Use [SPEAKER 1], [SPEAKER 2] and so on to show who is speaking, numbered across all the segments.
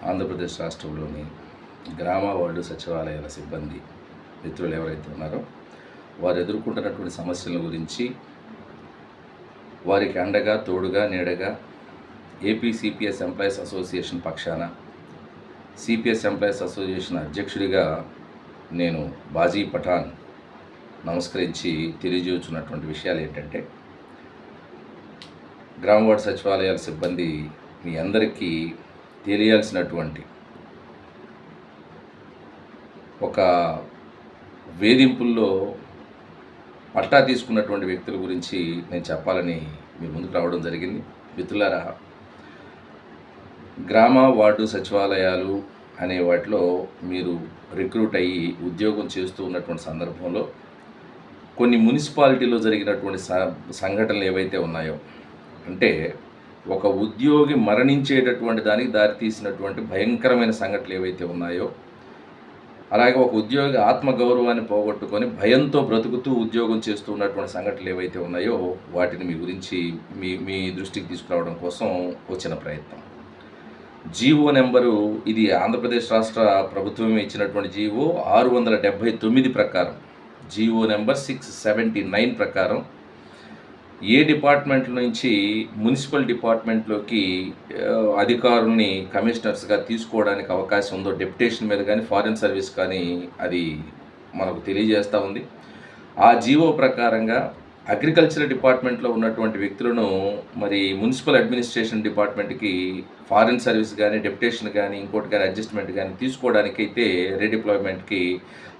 [SPEAKER 1] ఆంధ్రప్రదేశ్ రాష్ట్రంలోని గ్రామ వార్డు సచివాలయాల సిబ్బంది మిత్రులు ఎవరైతే ఉన్నారో వారు ఎదుర్కొంటున్నటువంటి సమస్యల గురించి వారికి అండగా తోడుగా నీడగా ఏపీ సిపిఎస్ ఎంప్లాయీస్ అసోసియేషన్ పక్షాన సిపిఎస్ ఎంప్లాయీస్ అసోసియేషన్ అధ్యక్షుడిగా నేను బాజీ పఠాన్ నమస్కరించి తెలియజేస్తున్నటువంటి విషయాలు ఏంటంటే, గ్రామ వార్డు సచివాలయాల సిబ్బంది మీ అందరికీ తెలియాల్సినటువంటి ఒక వేధింపుల్లో పట్టా తీసుకున్నటువంటి వ్యక్తుల గురించి నేను చెప్పాలని మీ ముందుకు రావడం జరిగింది. మిత్రులారా, గ్రామ వార్డు సచివాలయాలు అనే వాటిలో మీరు రిక్రూట్ అయ్యి ఉద్యోగం చేస్తూ ఉన్నటువంటి సందర్భంలో కొన్ని మున్సిపాలిటీలో జరిగినటువంటి సంఘటనలు ఏవైతే ఉన్నాయో, అంటే ఒక ఉద్యోగి మరణించేటటువంటి దానికి దారితీసినటువంటి భయంకరమైన సంఘటనలు ఏవైతే ఉన్నాయో, అలాగే ఒక ఉద్యోగి ఆత్మగౌరవాన్ని పోగొట్టుకొని భయంతో బ్రతుకుతూ ఉద్యోగం చేస్తూ ఉన్నటువంటి సంఘటనలు ఏవైతే ఉన్నాయో వాటిని మీ గురించి మీ దృష్టికి తీసుకురావడం కోసం వచ్చిన ప్రయత్నం. జీవో నెంబరు, ఇది ఆంధ్రప్రదేశ్ రాష్ట్ర ప్రభుత్వమే ఇచ్చినటువంటి జీవో 679 ప్రకారం, జీవో నెంబర్ 679 ప్రకారం ఏ డిపార్ట్మెంట్ నుంచి మున్సిపల్ డిపార్ట్మెంట్లోకి అధికారుల్ని కమిషనర్స్గా తీసుకోవడానికి అవకాశం ఉందో డెప్యుటేషన్ మీద కానీ ఫారిన్ సర్వీస్ కానీ అది మనకు తెలియజేస్తూ ఉంది. ఆ జీవో ప్రకారంగా అగ్రికల్చర్ డిపార్ట్మెంట్లో ఉన్నటువంటి వ్యక్తులను మరి మున్సిపల్ అడ్మినిస్ట్రేషన్ డిపార్ట్మెంట్కి ఫారిన్ సర్వీస్ కానీ డెప్యుటేషన్ కానీ ఇంకోటి కానీ అడ్జస్ట్మెంట్ కానీ తీసుకోవడానికైతే రీడిప్లాయ్మెంట్కి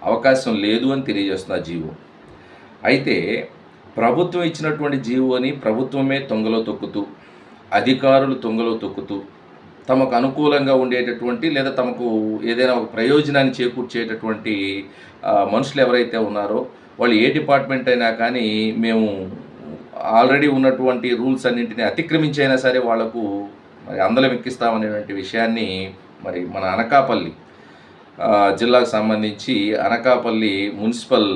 [SPEAKER 1] అవకాశం లేదు అని తెలియజేస్తున్న జీవో. అయితే ప్రభుత్వం ఇచ్చినటువంటి జీవోని ప్రభుత్వమే తొంగలో తొక్కుతూ, అధికారులు తొంగలో తొక్కుతూ, తమకు అనుకూలంగా ఉండేటటువంటి లేదా తమకు ఏదైనా ఒక ప్రయోజనాన్ని చేకూర్చేటటువంటి మనుషులు ఎవరైతే ఉన్నారో వాళ్ళు ఏ డిపార్ట్మెంట్ అయినా కానీ మేము ఆల్రెడీ ఉన్నటువంటి రూల్స్ అన్నింటినీ అతిక్రమించైనా సరే వాళ్లకు మరి అందలం ఎక్కిస్తామనేటువంటి విషయాన్ని మరి మన అనకాపల్లి జిల్లాకు సంబంధించి అనకాపల్లి మున్సిపల్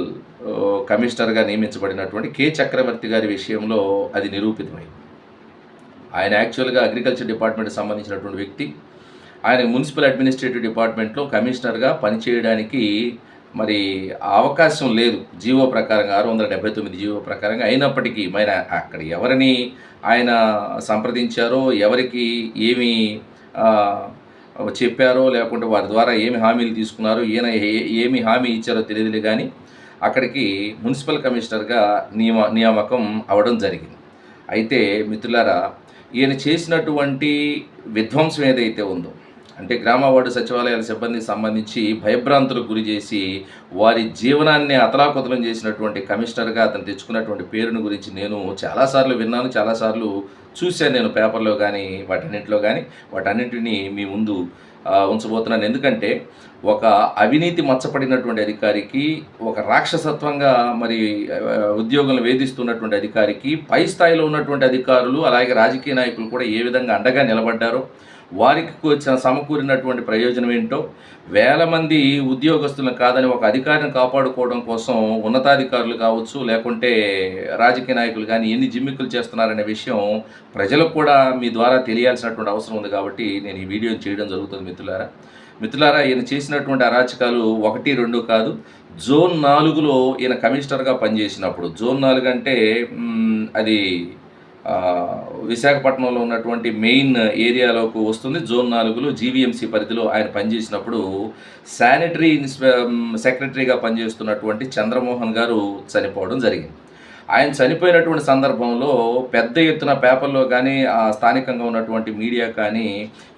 [SPEAKER 1] కమిషనర్గా నియమించబడినటువంటి కె చక్రవర్తి గారి విషయంలో అది నిరూపితమైంది. ఆయన యాక్చువల్గా అగ్రికల్చర్ డిపార్ట్మెంట్కి సంబంధించినటువంటి వ్యక్తి. ఆయన మున్సిపల్ అడ్మినిస్ట్రేటివ్ డిపార్ట్మెంట్లో కమిషనర్గా పనిచేయడానికి మరి అవకాశం లేదు జీవో ప్రకారంగా, 679 జీవో ప్రకారంగా. అయినప్పటికీ మరి అక్కడ ఎవరిని ఆయన సంప్రదించారో, ఎవరికి ఏమి చెప్పారో, లేకుంటే వారి ద్వారా ఏమి హామీలు తీసుకున్నారో, ఈయన ఏమి హామీ ఇచ్చారో తెలియదు కానీ అక్కడికి మున్సిపల్ కమిషనర్గా నియామకం అవడం జరిగింది. అయితే మిత్రులారా, ఈయన చేసినటువంటి విధ్వంసం ఏదైతే ఉందో, అంటే గ్రామ వార్డు సచివాలయాల సిబ్బందికి సంబంధించి భయభ్రాంతులకు గురి చేసి వారి జీవనాన్ని అతలాకుతలం చేసినటువంటి కమిషనర్గా అతను తెచ్చుకున్నటువంటి పేరును గురించి నేను చాలాసార్లు విన్నాను, చాలాసార్లు చూశాను నేను పేపర్లో కానీ వాటన్నింటిలో కానీ. వాటన్నింటినీ మీ ముందు ఉంచబోతున్నాను. ఎందుకంటే ఒక అవినీతి మచ్చపడినటువంటి అధికారికి, ఒక రాక్షసత్వంగా మరి ఉద్యోగులను వేధిస్తున్నటువంటి అధికారికి పై స్థాయిలో ఉన్నటువంటి అధికారులు అలాగే రాజకీయ నాయకులు కూడా ఏ విధంగా అండగా నిలబడ్డారో, వారికి సమకూరినటువంటి ప్రయోజనం ఏంటో, వేల మంది ఉద్యోగస్తులను కాదని ఒక అధికారిని కాపాడుకోవడం కోసం ఉన్నతాధికారులు కావచ్చు, లేకుంటే రాజకీయ నాయకులు కానీ ఎన్ని జిమ్మిక్కులు చేస్తున్నారనే విషయం ప్రజలకు కూడా మీ ద్వారా తెలియాల్సినటువంటి అవసరం ఉంది. కాబట్టి నేను ఈ వీడియోని చేయడం జరుగుతుంది. మిత్రులారా, ఈయన చేసినటువంటి అరాచకాలు 1, 2 కాదు. జోన్ 4లో ఈయన కమిషనర్గా పనిచేసినప్పుడు, జోన్ 4 అంటే అది విశాఖపట్నంలో ఉన్నటువంటి మెయిన్ ఏరియాలోకి వస్తుంది. జోన్ 4లో జీవీఎంసీ పరిధిలో ఆయన పనిచేసినప్పుడు శానిటరీ సెక్రటరీగా పనిచేస్తున్నటువంటి చంద్రమోహన్ గారు చనిపోవడం జరిగింది. ఆయన చనిపోయినటువంటి సందర్భంలో పెద్ద ఎత్తున పేపర్లో కానీ స్థానికంగా ఉన్నటువంటి మీడియా కానీ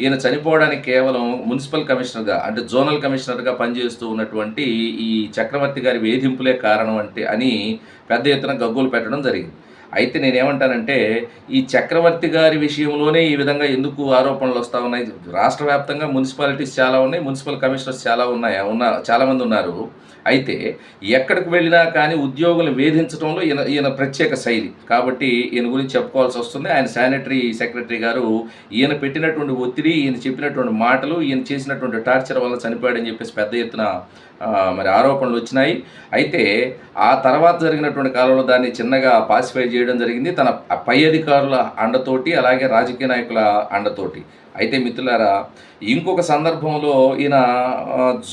[SPEAKER 1] ఈయన చనిపోవడానికి కేవలం మున్సిపల్ కమిషనర్గా, అంటే జోనల్ కమిషనర్గా పనిచేస్తూ ఉన్నటువంటి ఈ చక్రవర్తి గారి వేధింపులే కారణం అని పెద్ద ఎత్తున గగ్గోలు పెట్టడం జరిగింది. అయితే నేనేమంటానంటే, ఈ చక్రవర్తి గారి విషయంలోనే ఈ విధంగా ఎందుకు ఆరోపణలు వస్తూ ఉన్నాయి? రాష్ట్ర వ్యాప్తంగా మున్సిపాలిటీస్ చాలా ఉన్నాయి, మున్సిపల్ కమిషనర్స్ చాలామంది ఉన్నారు. అయితే ఎక్కడికి వెళ్ళినా కానీ ఉద్యోగులను వేధించడంలో ఈయన ప్రత్యేక శైలి కాబట్టి ఈయన గురించి చెప్పుకోవాల్సి వస్తుంది. ఆయన శానిటరీ సెక్రటరీ గారు ఈయన పెట్టినటువంటి ఒత్తిడి, ఈయన చెప్పినటువంటి మాటలు, ఈయన చేసినటువంటి టార్చర్ వల్ల చనిపోయాడని చెప్పేసి పెద్ద ఎత్తున మరి ఆరోపణలు వచ్చినాయి. అయితే ఆ తర్వాత జరిగినటువంటి కాలంలో దాన్ని చిన్నగా పాసిఫై చేయడం జరిగింది తన పై అధికారుల అండతోటి, అలాగే రాజకీయ నాయకుల అండతోటి. అయితే మిత్రులారా, ఇంకొక సందర్భంలో ఈయన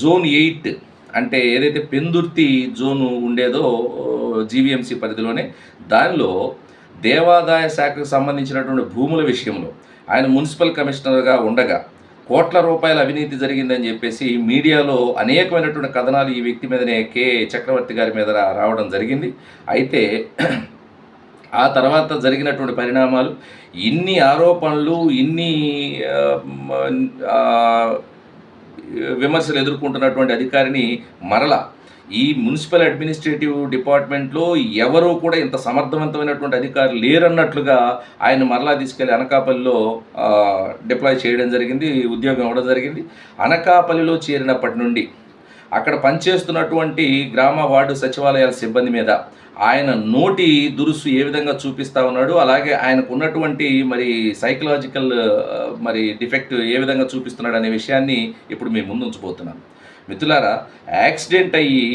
[SPEAKER 1] జోన్ 8 అంటే ఏదైతే పెందుర్తి జోను ఉండేదో జీవీఎంసీ పరిధిలోనే, దానిలో దేవాదాయ శాఖకు సంబంధించినటువంటి భూముల విషయంలో ఆయన మున్సిపల్ కమిషనర్గా ఉండగా కోట్ల రూపాయల అవినీతి జరిగిందని చెప్పేసి మీడియాలో అనేకమైనటువంటి కథనాలు ఈ వ్యక్తి మీదనే, కె చక్రవర్తి గారి మీద రావడం జరిగింది. అయితే ఆ తర్వాత జరిగినటువంటి పరిణామాలు, ఇన్ని ఆరోపణలు, ఇన్ని విమర్శలు ఎదుర్కొంటున్నటువంటి అధికారిని మరలా ఈ మున్సిపల్ అడ్మినిస్ట్రేటివ్ డిపార్ట్మెంట్లో ఎవరూ కూడా ఇంత సమర్థవంతమైనటువంటి అధికారులు లేరన్నట్లుగా ఆయన మరలా తీసుకెళ్లి అనకాపల్లిలో డిప్లాయ్ చేయడం జరిగింది, ఉద్యోగం ఇవ్వడం జరిగింది. అనకాపల్లిలో చేరినప్పటి నుండి అక్కడ పనిచేస్తున్నటువంటి గ్రామ వార్డు సచివాలయాల సిబ్బంది మీద ఆయన నోటి దురుసు ఏ విధంగా చూపిస్తూ ఉన్నాడు, అలాగే ఆయనకు ఉన్నటువంటి మరి సైకలాజికల్ మరి డిఫెక్ట్ ఏ విధంగా చూపిస్తున్నాడు అనే విషయాన్ని ఇప్పుడు మీ ముందు ఉంచబోతున్నాను. మిత్రులారా, యాక్సిడెంట్ అయ్యి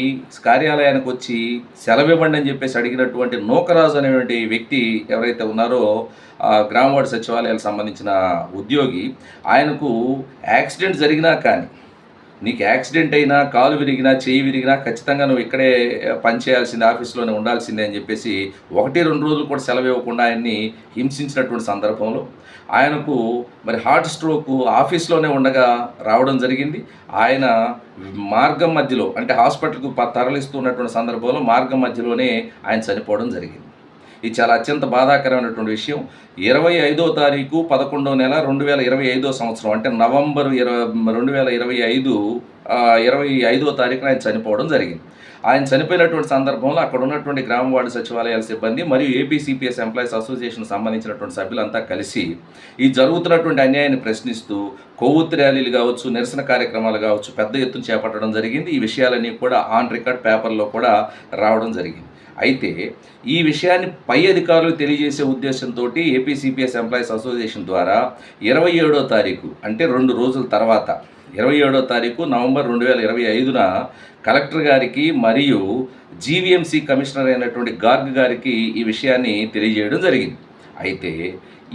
[SPEAKER 1] కార్యాలయానికి వచ్చి సెలవు ఇవ్వండి అని చెప్పేసి అడిగినటువంటి నూకరాజు అనేటువంటి వ్యక్తి ఎవరైతే ఉన్నారో గ్రామ వార్డు సచివాలయాలకు సంబంధించిన ఉద్యోగి, ఆయనకు యాక్సిడెంట్ జరిగినా కానీ, నీకు యాక్సిడెంట్ అయినా, కాలు విరిగినా, చేయి విరిగినా ఖచ్చితంగా నువ్వు ఇక్కడే పనిచేయాల్సిందే, ఆఫీస్లోనే ఉండాల్సిందే అని చెప్పేసి 1-2 రోజులు కూడా సెలవు ఇవ్వకుండా ఆయన్ని హింసించినటువంటి సందర్భంలో ఆయనకు మరి హార్ట్ స్ట్రోక్ ఆఫీస్లోనే ఉండగా రావడం జరిగింది. ఆయన మార్గం మధ్యలో, అంటే హాస్పిటల్కు తరలిస్తున్నటువంటి సందర్భంలో మార్గం మధ్యలోనే ఆయన చనిపోవడం జరిగింది. ఇది చాలా అత్యంత బాధాకరమైనటువంటి విషయం. 25వ తారీఖు 11వ నెల 2025వ సంవత్సరం, అంటే నవంబర్ 2025 25వ తారీఖున ఆయన చనిపోవడం జరిగింది. ఆయన చనిపోయినటువంటి సందర్భంలో అక్కడ ఉన్నటువంటి గ్రామ వార్డు సచివాలయాల సిబ్బంది మరియు ఏపీసీపీఎస్ ఎంప్లాయీస్ అసోసియేషన్ సంబంధించినటువంటి సభ్యులంతా కలిసి ఈ జరుగుతున్నటువంటి అన్యాయాన్ని ప్రశ్నిస్తూ కొవ్వొత్తి ర్యాలీలు కావచ్చు, నిరసన కార్యక్రమాలు కావచ్చు పెద్ద ఎత్తున చేపట్టడం జరిగింది. ఈ విషయాలన్నీ కూడా ఆన్ రికార్డ్ పేపర్లో కూడా రావడం జరిగింది. అయితే ఈ విషయాన్ని పై అధికారులు తెలియజేసే ఉద్దేశంతో ఏపీసీపీఎస్ ఎంప్లాయీస్ అసోసియేషన్ ద్వారా 27వ తారీఖు, అంటే 2 రోజుల తర్వాత 27వ తారీఖు నవంబర్ 2025న కలెక్టర్ గారికి మరియు జీవీఎంసీ కమిషనర్ అయినటువంటి గార్గ్ గారికి ఈ విషయాన్ని తెలియజేయడం జరిగింది. అయితే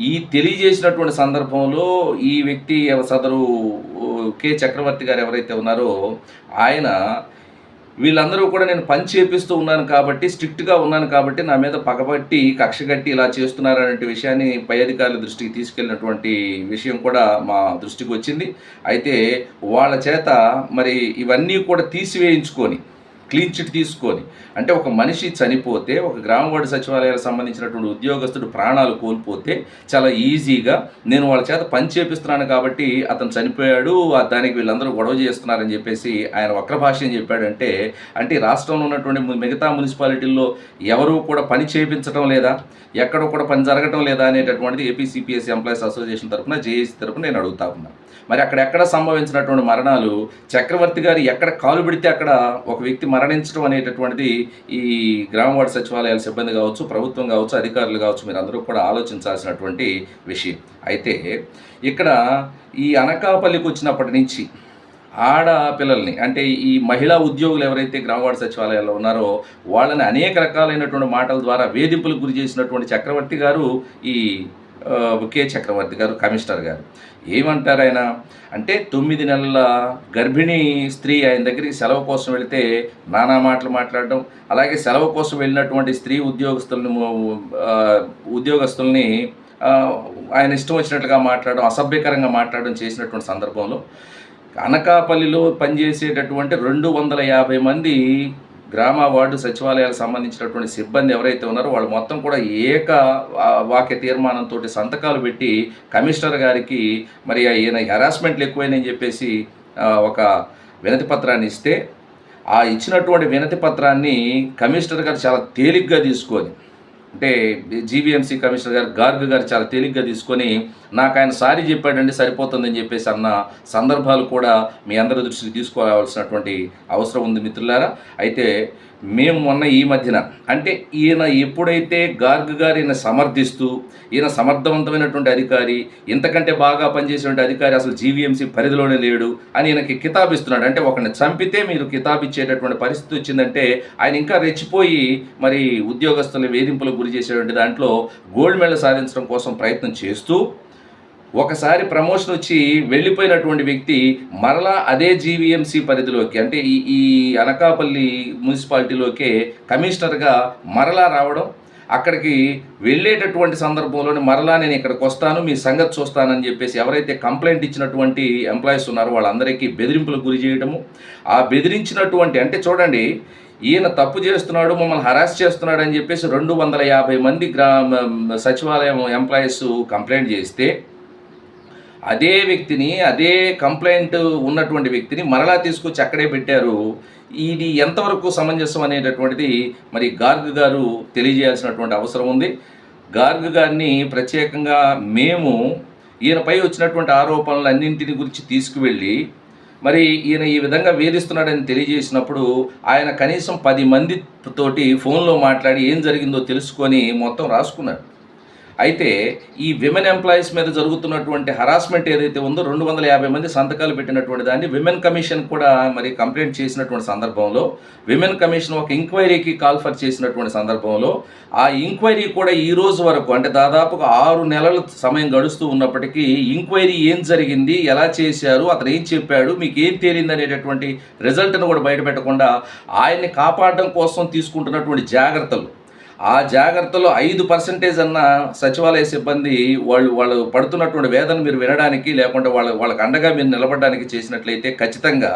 [SPEAKER 1] ఈ తెలియజేసినటువంటి సందర్భంలో ఈ వ్యక్తి సదరు కె చక్రవర్తి గారు ఎవరైతే ఉన్నారో ఆయన, వీళ్ళందరూ కూడా నేను పని చేపిస్తూ ఉన్నాను కాబట్టి, స్ట్రిక్ట్గా ఉన్నాను కాబట్టి నా మీద పగబట్టి కక్ష కట్టి ఇలా చేస్తున్నారనే విషయాన్ని పై అధికారుల దృష్టికి తీసుకెళ్ళినటువంటి విషయం కూడా మా దృష్టికి వచ్చింది. అయితే వాళ్ళ చేత మరి ఇవన్నీ కూడా తీసివేయించుకొని, క్లీన్ చిట్ తీసుకొని, అంటే ఒక మనిషి చనిపోతే, ఒక గ్రామ వార్డు సచివాలయాలకు సంబంధించినటువంటి ఉద్యోగస్తుడు ప్రాణాలు కోల్పోతే చాలా ఈజీగా నేను వాళ్ళ చేత పని చేపిస్తున్నాను కాబట్టి అతను చనిపోయాడు, దానికి వీళ్ళందరూ గొడవ చేస్తున్నారని చెప్పేసి ఆయన వక్ర భాష్యం చెప్పాడంటే, అంటే రాష్ట్రంలో ఉన్నటువంటి మిగతా మున్సిపాలిటీల్లో ఎవరూ కూడా పని చేయించడం లేదా, ఎక్కడ కూడా పని జరగడం లేదా అనేటటువంటిది ఏపీసీపీఎస్ ఎంప్లాయీస్ అసోసియేషన్ తరఫున, జేఏసీ తరఫున నేను అడుగుతా ఉన్నాను. మరి అక్కడెక్కడ సంభవించినటువంటి మరణాలు, చక్రవర్తి గారు ఎక్కడ కాలు పెడితే అక్కడ ఒక వ్యక్తి మరణించడం అనేటటువంటిది ఈ గ్రామ వార్డు సచివాలయాల సిబ్బంది కావచ్చు, ప్రభుత్వం కావచ్చు, అధికారులు కావచ్చు, మీరు అందరూ కూడా ఆలోచించాల్సినటువంటి విషయం. అయితే ఇక్కడ ఈ అనకాపల్లికి వచ్చినప్పటి నుంచి ఆడపిల్లల్ని, అంటే ఈ మహిళా ఉద్యోగులు ఎవరైతే గ్రామ వార్డు సచివాలయాల్లో ఉన్నారో వాళ్ళని అనేక రకాలైనటువంటి మాటల ద్వారా వేధింపులకు గురి చేసినటువంటి చక్రవర్తి గారు, ఈ కె చక్రవర్తి గారు, కమిషనర్ గారు ఏమంటారు ఆయన అంటే, 9 నెలల గర్భిణీ స్త్రీ ఆయన దగ్గరికి సెలవు కోసం వెళితే నానా మాటలు మాట్లాడడం, అలాగే సెలవు కోసం వెళ్ళినటువంటి స్త్రీ ఉద్యోగస్తుల్ని ఆయన ఇష్టం వచ్చినట్లుగా మాట్లాడడం, అసభ్యకరంగా మాట్లాడడం చేసినటువంటి సందర్భంలో అనకాపల్లిలో పనిచేసేటటువంటి 250 మంది గ్రామ వార్డు సచివాలయాలకు సంబంధించినటువంటి సిబ్బంది ఎవరైతే ఉన్నారో వాళ్ళు మొత్తం కూడా ఏక వాక్య తీర్మానంతో సంతకాలు పెట్టి కమిషనర్ గారికి మరి ఈయన హెరాస్మెంట్లు ఎక్కువైనని చెప్పేసి ఒక వినతి పత్రాన్ని ఇస్తే, ఆ ఇచ్చినటువంటి వినతి పత్రాన్ని కమిషనర్ గారు చాలా తేలిగ్గా తీసుకొని అంటే జీవీఎంసీ కమిషనర్ గారు గార్గ్ గారు చాలా తేలిగ్గా తీసుకొని నాకు ఆయన సారీ చెప్పాడండి సరిపోతుందని చెప్పేసి అన్న సందర్భాలు కూడా మీ అందరి దృష్టికి తీసుకోవాల్సినటువంటి అవసరం ఉంది మిత్రులారా. అయితే మేము మొన్న ఈ మధ్యన అంటే ఈయన ఎప్పుడైతే గార్గ్ గారు ఈయన సమర్థిస్తూ ఈయన సమర్థవంతమైనటువంటి అధికారి, ఇంతకంటే బాగా పనిచేసేటువంటి అధికారి అసలు జీవీఎంసీ పరిధిలోనే లేడు అని ఈయనకి కితాబిస్తున్నాడు. అంటే ఒకరిని చంపితే మీరు కితాబిచ్చేటటువంటి పరిస్థితి వచ్చిందంటే ఆయన ఇంకా రెచ్చిపోయి మరి ఉద్యోగస్తుల వేధింపులకు గురి చేసేటువంటి దాంట్లో గోల్డ్ మెడల్ సాధించడం కోసం ప్రయత్నం చేస్తూ ఒకసారి ప్రమోషన్ వచ్చి వెళ్ళిపోయినటువంటి వ్యక్తి మరలా అదే జీవీఎంసీ పరిధిలోకి అంటే ఈ అనకాపల్లి మున్సిపాలిటీలోకే కమిషనర్గా మరలా రావడం, అక్కడికి వెళ్ళేటటువంటి సందర్భంలోనే మరలా నేను ఇక్కడికి వస్తాను మీ సంగతి చూస్తానని చెప్పేసి ఎవరైతే కంప్లైంట్ ఇచ్చినటువంటి ఎంప్లాయీస్ ఉన్నారో వాళ్ళందరికీ బెదిరింపులకు గురి చేయడము. ఆ బెదిరించినటువంటి అంటే చూడండి, ఈయన తప్పు చేస్తున్నాడు మమ్మల్ని హరాస్ చేస్తున్నాడు అని చెప్పేసి 250 మంది సచివాలయం ఎంప్లాయీస్ కంప్లైంట్ చేస్తే అదే వ్యక్తిని అదే కంప్లైంట్ ఉన్నటువంటి వ్యక్తిని మరలా తీసుకొచ్చి అక్కడే పెట్టారు. ఇది ఎంతవరకు సమంజసం అనేటటువంటిది మరి గార్గ్ గారు తెలియజేయాల్సినటువంటి అవసరం ఉంది. గార్గ్ గారిని ప్రత్యేకంగా మేము ఈయనపై వచ్చినటువంటి ఆరోపణలన్నింటిని గురించి తీసుకువెళ్ళి మరి ఈయన ఈ విధంగా వేధిస్తున్నాడని తెలియజేసినప్పుడు ఆయన కనీసం 10 మందితోటి ఫోన్లో మాట్లాడి ఏం జరిగిందో తెలుసుకొని మొత్తం రాసుకున్నాడు. అయితే ఈ విమెన్ ఎంప్లాయీస్ మీద జరుగుతున్నటువంటి హరాస్మెంట్ ఏదైతే ఉందో 250 మంది సంతకాలు పెట్టినటువంటి దాన్ని విమెన్ కమిషన్ కూడా మరి కంప్లైంట్ చేసినటువంటి సందర్భంలో విమెన్ కమిషన్ ఒక ఎంక్వైరీకి కాల్ఫర్ చేసినటువంటి సందర్భంలో ఆ ఎంక్వైరీ కూడా ఈ రోజు వరకు అంటే దాదాపుగా 6 నెలల సమయం గడుస్తూ ఉన్నప్పటికీ ఎంక్వైరీ ఏం జరిగింది, ఎలా చేశారు, అతను ఏం చెప్పాడు, మీకు ఏం తేలింది అనేటటువంటి రిజల్ట్ను కూడా బయటపెట్టకుండా ఆయన్ని కాపాడడం కోసం తీసుకుంటున్నటువంటి జాగ్రత్తలు, ఆ జాగ్రత్తలో 5% అన్న సచివాలయ సిబ్బంది వాళ్ళు పడుతున్నటువంటి వేదన మీరు వినడానికి లేకుంటే వాళ్ళకి అండగా మీరు నిలబడడానికి చేసినట్లయితే ఖచ్చితంగా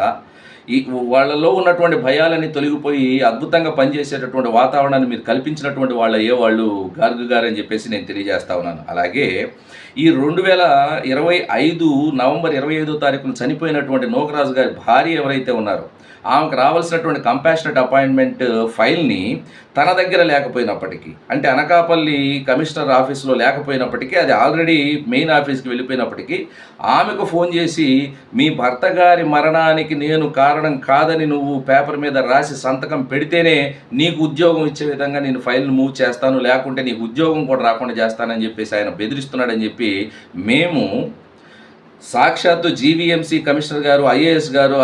[SPEAKER 1] ఈ వాళ్ళలో ఉన్నటువంటి భయాలని తొలగిపోయి అద్భుతంగా పనిచేసేటటువంటి వాతావరణాన్ని మీరు కల్పించినటువంటి వాళ్ళు గార్గ్ గారు అని చెప్పేసి నేను తెలియజేస్తా ఉన్నాను. అలాగే ఈ 2025 నవంబర్ 25వ తారీఖున చనిపోయినటువంటి నోకరాజు గారి భార్య ఎవరైతే ఉన్నారో ఆమెకు రావాల్సినటువంటి కంపాషనెట్ అపాయింట్మెంట్ ఫైల్ని తన దగ్గర లేకపోయినప్పటికీ అంటే అనకాపల్లి కమిషనర్ ఆఫీసులో లేకపోయినప్పటికీ అది ఆల్రెడీ మెయిన్ ఆఫీస్కి వెళ్ళిపోయినప్పటికీ ఆమెకు ఫోన్ చేసి మీ భర్త గారి మరణానికి నేను కారణం కాదని నువ్వు పేపర్ మీద రాసి సంతకం పెడితేనే నీకు ఉద్యోగం ఇచ్చే విధంగా నేను ఫైల్ను మూవ్ చేస్తాను, లేకుంటే నీకు ఉద్యోగం కూడా రాకుండా చేస్తానని చెప్పేసి ఆయన బెదిరిస్తున్నాడని చెప్పి మేము సాక్షాత్తు జీవీఎంసీ కమిషనర్ గారు ఐఏఎస్ గారు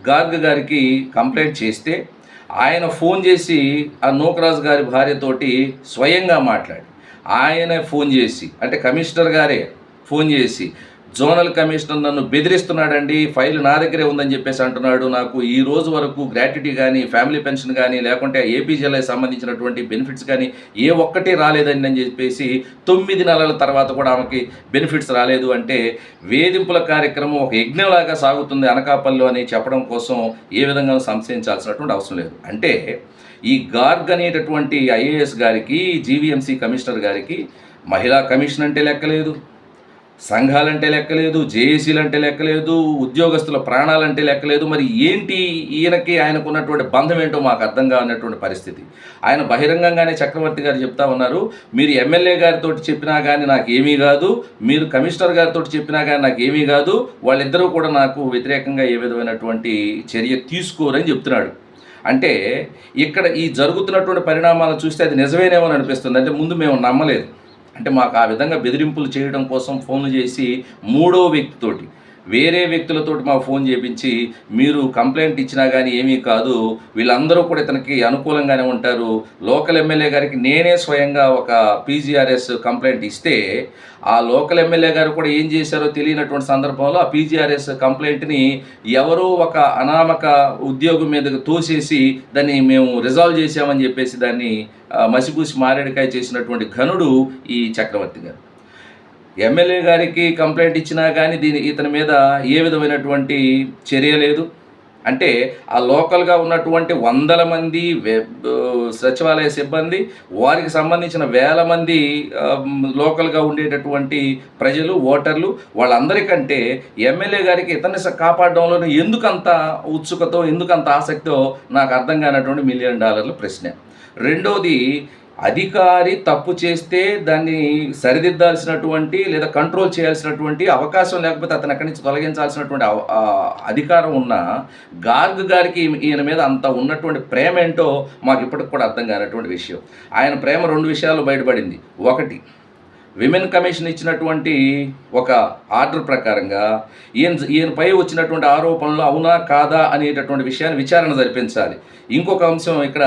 [SPEAKER 1] గార్గ్ గారికి కంప్లైంట్ చేస్తే ఆయన ఫోన్ చేసి ఆ నోకరాజు గారి భార్యతోటి స్వయంగా మాట్లాడి ఆయనే ఫోన్ చేసి అంటే కమిషనర్ గారే ఫోన్ చేసి జోనల్ కమిషనర్ నన్ను బెదిరిస్తున్నాడండి, ఫైల్ నా దగ్గరే ఉందని చెప్పేసి అంటున్నాడు, నాకు ఈ రోజు వరకు గ్రాట్యుటీ కానీ ఫ్యామిలీ పెన్షన్ కానీ లేకుంటే ఏపీజీఎల్ఐ సంబంధించినటువంటి బెనిఫిట్స్ కానీ ఏ ఒక్కటి రాలేదని అని చెప్పేసి 9 నెలల తర్వాత కూడా ఆమెకి బెనిఫిట్స్ రాలేదు అంటే వేధింపుల కార్యక్రమం ఒక యజ్ఞంలాగా సాగుతుంది అనకాపల్లిలో అని చెప్పడం కోసం ఏ విధంగా సంశయించాల్సినటువంటి అవసరం లేదు. అంటే ఈ గార్గ్ అనేటటువంటి ఐఏఎస్ గారికి జీవీఎంసీ కమిషనర్ గారికి మహిళా కమిషన్ అంటే లెక్కలేదు, సంఘాలంటే లెక్కలేదు, జేఏసీలు అంటే లెక్కలేదు, ఉద్యోగస్తుల ప్రాణాలంటే లెక్కలేదు. మరి ఏంటి ఈయనకి ఆయనకు ఉన్నటువంటి బంధం ఏంటో మాకు అర్థం కానటువంటి పరిస్థితి. ఆయన బహిరంగంగానే చక్రవర్తి గారు చెప్తా ఉన్నారు, మీరు ఎమ్మెల్యే గారితో చెప్పినా కానీ నాకు ఏమీ కాదు, మీరు కమిషనర్ గారితో చెప్పినా కానీ నాకు ఏమీ కాదు, వాళ్ళిద్దరూ కూడా నాకు వ్యతిరేకంగా ఏ విధమైనటువంటి చర్య తీసుకోరని చెప్తున్నాడు. అంటే ఇక్కడ ఈ జరుగుతున్నటువంటి పరిణామాలను చూస్తే అది నిజమేనేమో అనిపిస్తుంది. అంటే ముందు మేము నమ్మలేదు, అంటే మాకు ఆ విధంగా బెదిరింపులు చేయడం కోసం ఫోన్లు చేసి మూడో వ్యక్తితోటి వేరే వ్యక్తులతోటి మాకు ఫోన్ చేయించి మీరు కంప్లైంట్ ఇచ్చినా కానీ ఏమీ కాదు, వీళ్ళందరూ కూడా ఇతనికి అనుకూలంగానే ఉంటారు, లోకల్ ఎమ్మెల్యే గారికి నేనే స్వయంగా ఒక పీజీఆర్ఎస్ కంప్లైంట్ ఇస్తే ఆ లోకల్ ఎమ్మెల్యే గారు కూడా ఏం చేశారో తెలియనటువంటి సందర్భంలో ఆ పీజీఆర్ఎస్ కంప్లైంట్ని ఎవరో ఒక అనామక ఉద్యోగం మీదకి తోసేసి దాన్ని మేము రిజాల్వ్ చేసామని చెప్పేసి దాన్ని మసిపూసి మారేడుకాయ చేసినటువంటి ఘనుడు ఈ చక్రవర్తి గారు. ఎమ్మెల్యే గారికి కంప్లైంట్ ఇచ్చినా కానీ ఇతని మీద ఏ విధమైనటువంటి చర్య లేదు. అంటే ఆ లోకల్గా ఉన్నటువంటి 100 మంది సచివాలయ సిబ్బంది, వారికి సంబంధించిన 1000 మంది లోకల్గా ఉండేటటువంటి ప్రజలు ఓటర్లు, వాళ్ళందరికంటే ఎమ్మెల్యే గారికి ఇతన్ని కాపాడడంలో ఎందుకంత ఉత్సుకతో ఎందుకంత ఆసక్తో నాకు అర్థం కానటువంటి $1 మిలియన్ ప్రశ్న. రెండోది అధికారి తప్పు చేస్తే దాన్ని సరిదిద్దాల్సినటువంటి లేదా కంట్రోల్ చేయాల్సినటువంటి అవకాశం లేకపోతే అతను అక్కడి నుంచి తొలగించాల్సినటువంటి అధికారం ఉన్న గార్గ్ గారికి ఈయన మీద అంత ఉన్నటువంటి ప్రేమ ఏంటో మాకు ఇప్పటికి కూడా అర్థం కానటువంటి విషయం. ఆయన ప్రేమ 2 విషయాలు బయటపడింది. ఒకటి, విమెన్ కమిషన్ ఇచ్చినటువంటి ఒక ఆర్డర్ ప్రకారంగా ఈయనపై వచ్చినటువంటి ఆరోపణలు అవునా కాదా అనేటటువంటి విషయాన్ని విచారణ జరిపించాలి. ఇంకొక అంశం, ఇక్కడ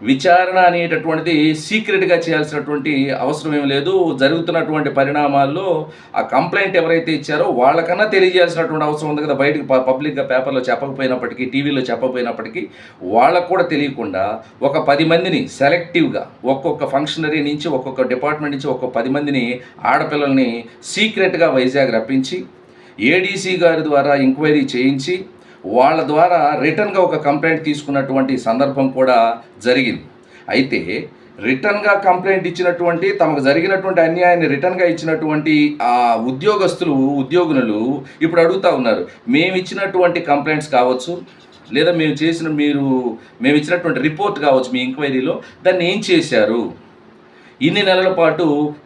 [SPEAKER 1] విచారణ అనేటటువంటిది సీక్రెట్గా చేయాల్సినటువంటి అవసరం ఏం లేదు. జరుగుతున్నటువంటి పరిణామాల్లో ఆ కంప్లైంట్ ఎవరైతే ఇచ్చారో వాళ్ళకన్నా తెలియజేయాల్సినటువంటి అవసరం ఉంది కదా. బయటకు పబ్లిక్గా పేపర్లో చెప్పకపోయినప్పటికీ, టీవీలో చెప్పకపోయినప్పటికీ వాళ్ళకు కూడా తెలియకుండా ఒక 10 మందిని సెలెక్టివ్గా ఒక్కొక్క ఫంక్షనరీ నుంచి, ఒక్కొక్క డిపార్ట్మెంట్ నుంచి ఒక్కొక్క 10 మందిని ఆడపిల్లల్ని సీక్రెట్గా వైజాగ్ రప్పించి ఏడీసీ గారి ద్వారా ఎంక్వైరీ చేయించి వాళ్ళ ద్వారా రిటర్న్గా ఒక కంప్లైంట్ తీసుకున్నటువంటి సందర్భం కూడా జరిగింది. అయితే రిటర్న్గా కంప్లైంట్ ఇచ్చినటువంటి, తమకు జరిగినటువంటి అన్యాయాన్ని రిటర్న్గా ఇచ్చినటువంటి ఆ ఉద్యోగులు ఇప్పుడు అడుగుతూ ఉన్నారు, మేము ఇచ్చినటువంటి కంప్లైంట్స్ కావచ్చు లేదా మేము ఇచ్చినటువంటి రిపోర్ట్ కావచ్చు మీ ఎంక్వైరీలో, దాన్ని ఏం చేశారు? ఇన్ని నెలల పాటు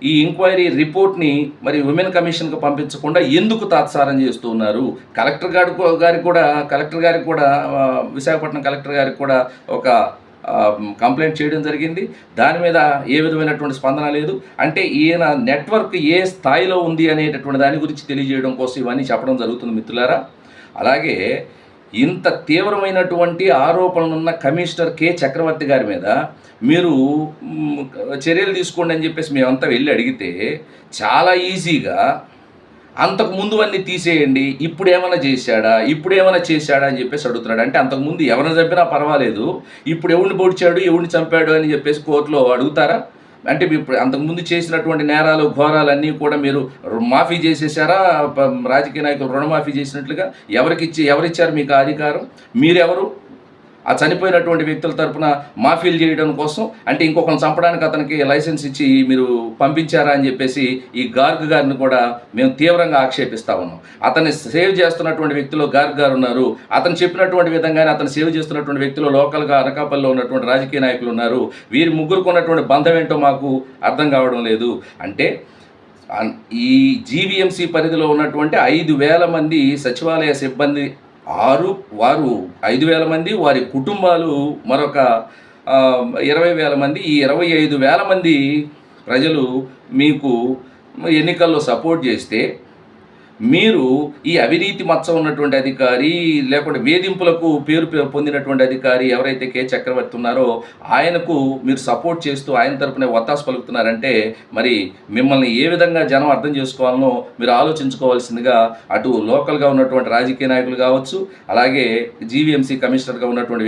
[SPEAKER 1] ఈ ఎంక్వైరీ రిపోర్ట్ని మరి విమెన్ కమిషన్కి పంపించకుండా ఎందుకు తాత్సారం చేస్తూ ఉన్నారు? కలెక్టర్ గారికి కూడా విశాఖపట్నం కలెక్టర్ గారికి కూడా ఒక కంప్లైంట్ చేయడం జరిగింది. దాని మీద ఏ విధమైనటువంటి స్పందన లేదు. అంటే ఈయన నెట్వర్క్ ఏ స్థాయిలో ఉంది అనేటటువంటి దాని గురించి తెలియజేయడం కోసం ఇవన్నీ చెప్పడం జరుగుతుంది మిత్రులారా. అలాగే ఇంత తీవ్రమైనటువంటి ఆరోపణలున్న కమిషనర్ కె చక్రవర్తి గారి మీద మీరు చర్యలు తీసుకోండి అని చెప్పేసి మేమంతా వెళ్ళి అడిగితే చాలా ఈజీగా అంతకుముందు అన్నీ తీసేయండి, ఇప్పుడు ఏమైనా చేశాడా అని చెప్పేసి అడుగుతున్నాడు. అంటే అంతకుముందు ఎవరిని చంపినా పర్వాలేదు, ఇప్పుడు ఎవరిని పొడిచాడు, ఎవరిని చంపాడు అని చెప్పేసి కోర్టులో అడుగుతారా? అంటే ఇప్పుడు అంతకుముందు చేసినటువంటి నేరాలు ఘోరాలన్నీ కూడా మీరు మాఫీ చేసేసారా? రాజకీయ నాయకులు రుణమాఫీ చేసినట్లుగా ఎవరిచ్చారు మీకు ఆ అధికారం? మీరెవరు ఆ చనిపోయినటువంటి వ్యక్తుల తరపున మాఫీలు చేయడం కోసం? అంటే ఇంకొకరిని చంపడానికి అతనికి లైసెన్స్ ఇచ్చి మీరు పంపించారా అని చెప్పేసి ఈ గార్గ్ గారిని కూడా మేము తీవ్రంగా ఆక్షేపిస్తూ ఉన్నాం. అతన్ని సేవ్ చేస్తున్నటువంటి వ్యక్తులు గార్గ్ గారు ఉన్నారు. అతను చెప్పినటువంటి విధంగానే అతను సేవ్ చేస్తున్నటువంటి వ్యక్తులు లోకల్గా అనకాపల్లిలో ఉన్నటువంటి రాజకీయ నాయకులు ఉన్నారు. వీరి ముగ్గురికి ఉన్నటువంటి బంధం ఏంటో మాకు అర్థం కావడం లేదు. అంటే ఈ జీవీఎంసీ పరిధిలో ఉన్నటువంటి 5,000 మంది సచివాలయ సిబ్బంది వారు 5,000 మంది, వారి కుటుంబాలు మరొక 20,000 మంది, ఈ 25,000 మంది ప్రజలు మీకు ఎన్నికల్లో సపోర్ట్ చేస్తే మీరు ఈ అవినీతి మచ్చ ఉన్నటువంటి అధికారి, లేకుంటే వేధింపులకు పేరు పొందినటువంటి అధికారి ఎవరైతే కె చక్రవర్తి ఉన్నారో ఆయనకు మీరు సపోర్ట్ చేస్తూ ఆయన తరపునే వత్తాసు పలుకుతున్నారంటే మరి మిమ్మల్ని ఏ విధంగా జనం అర్థం చేసుకోవాలనో మీరు ఆలోచించుకోవాల్సిందిగా అటు లోకల్గా ఉన్నటువంటి రాజకీయ నాయకులు కావచ్చు, అలాగే జీవీఎంసీ కమిషనర్గా ఉన్నటువంటి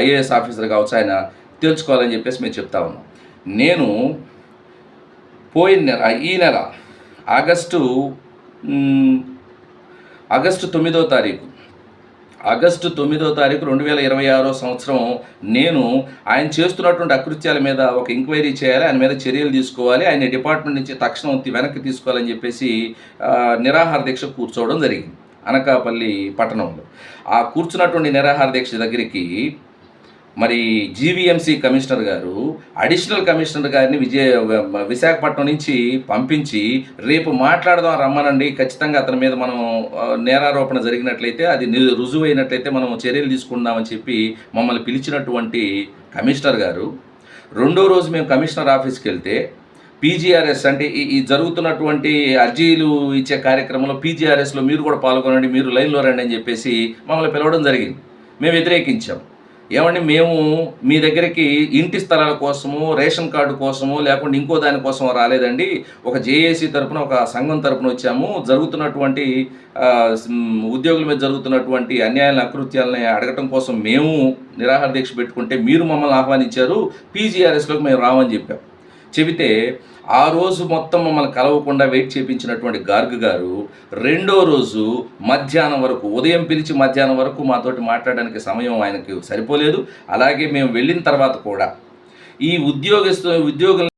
[SPEAKER 1] ఐఏఎస్ ఆఫీసర్ కావచ్చు, ఆయన తెలుసుకోవాలని చెప్పేసి మేము చెప్తా ఉన్నాం. నేను ఈ నెల ఆగస్టు 9వ తారీఖు 2026 సంవత్సరం నేను ఆయన చేస్తున్నటువంటి అకృత్యాల మీద ఒక ఎంక్వైరీ చేయాలి, ఆయన మీద చర్యలు తీసుకోవాలి, ఆయన డిపార్ట్మెంట్ నుంచి తక్షణం వెనక్కి తీసుకోవాలని చెప్పేసి నిరాహార దీక్ష కూర్చోవడం జరిగింది అనకాపల్లి పట్టణంలో. ఆ కూర్చున్నటువంటి నిరాహార దీక్ష దగ్గరికి మరి జీవీఎంసీ కమిషనర్ గారు అడిషనల్ కమిషనర్ గారిని విశాఖపట్నం నుంచి పంపించి రేపు మాట్లాడదాం రమ్మనండి, ఖచ్చితంగా అతని మీద మనం నేరారోపణ జరిగినట్లయితే అది రుజువైనట్లయితే మనం చర్యలు తీసుకుందామని చెప్పి మమ్మల్ని పిలిచినటువంటి కమిషనర్ గారు 2వ రోజు మేము కమిషనర్ ఆఫీస్కి వెళ్తే పీజీఆర్ఎస్ అంటే ఈ జరుగుతున్నటువంటి అర్జీలు ఇచ్చే కార్యక్రమంలో పీజీఆర్ఎస్లో మీరు కూడా పాల్గొనండి, మీరు లైన్లో రండి అని చెప్పేసి మమ్మల్ని పిలవడం జరిగింది. మేము వ్యతిరేకించాం. ఏమండి, మేము మీ దగ్గరికి ఇంటి స్థలాల కోసము, రేషన్ కార్డు కోసము, లేకుంటే ఇంకో దానికోసం రాలేదండి. ఒక జేఏసీ తరపున, ఒక సంఘం తరపున వచ్చాము. జరుగుతున్నటువంటి ఉద్యోగుల మీద జరుగుతున్నటువంటి అన్యాయాలను, అకృత్యాలని అడగటం కోసం మేము నిరాహార దీక్ష పెట్టుకుంటే మీరు మమ్మల్ని ఆహ్వానించారు, పీజీఆర్ఎస్లోకి మేము రామని చెప్పాం. చెబితే ఆ రోజు మొత్తం మమ్మల్ని కలవకుండా వెయిట్ చేయించినటువంటి గార్గ్ గారు 2వ రోజు మధ్యాహ్నం వరకు, ఉదయం పిలిచి మధ్యాహ్నం వరకు మాతోటి మాట్లాడడానికి సమయం ఆయనకు సరిపోలేదు. అలాగే మేము వెళ్ళిన తర్వాత కూడా ఈ ఉద్యోగులు